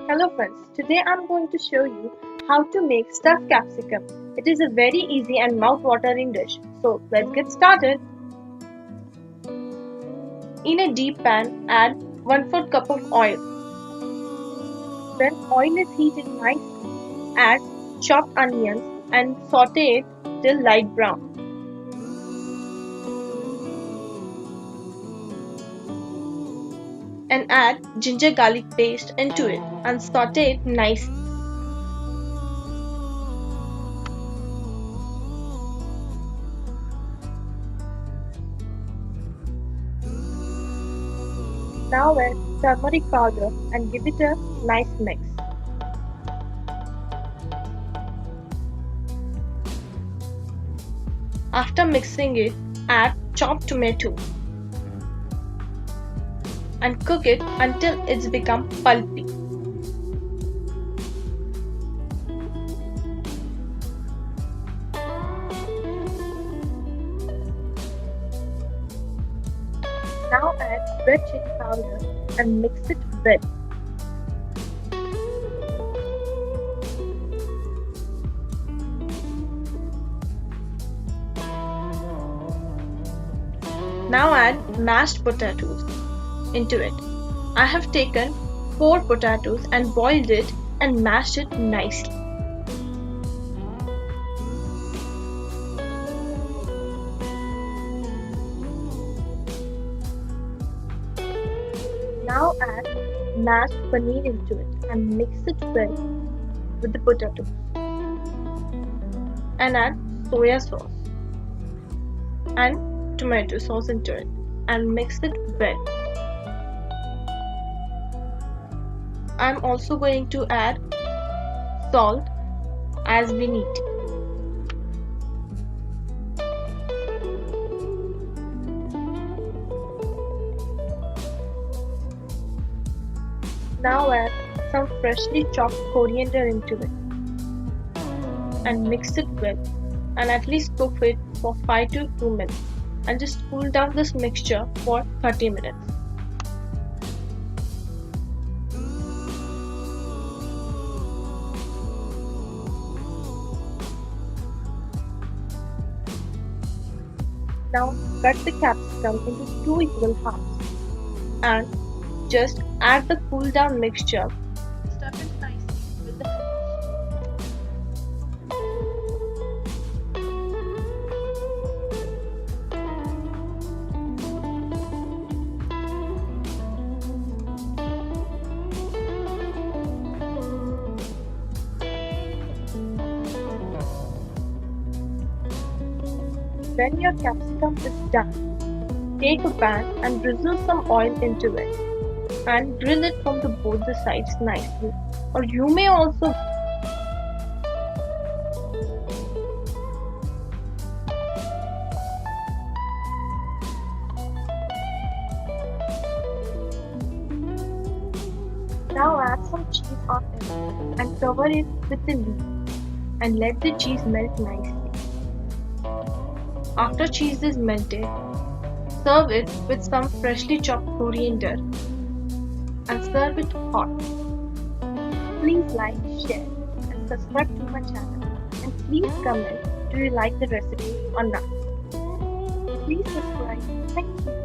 Hello friends, today I'm going to show you how to make stuffed capsicum. It is a very easy and mouth-watering dish. So let's get started. In a deep pan, add 1/4 cup of oil. When oil is heated nicely, add chopped onions and saute it till light brown. And add ginger garlic paste into it and saute it nicely. Now add turmeric powder and give it a nice mix. After mixing it, add chopped tomato and cook it until it's become pulpy. Now add red chilli powder and mix it well. Now add mashed potatoes into it. I have taken 4 potatoes and boiled it and mashed it nicely. Now add mashed paneer into it and mix it well with the potatoes. And add soya sauce and tomato sauce into it and mix it well. I'm also going to add salt as we need. Now add some freshly chopped coriander into it and mix it well and at least cook it for 5 to 2 minutes and just cool down this mixture for 30 minutes. Now cut the capsicum into 2 equal halves and just add the cool down mixture. Stuff it nicely with the hands. When your capsicum is done, take a pan and drizzle some oil into it and grill it from both the sides nicely. Or you may also now add some cheese on it and cover it with the lid and let the cheese melt nicely. After cheese is melted, serve it with some freshly chopped coriander and serve it hot. Please like, share and subscribe to my channel and please comment do you like the recipe or not. Please subscribe. Thank you.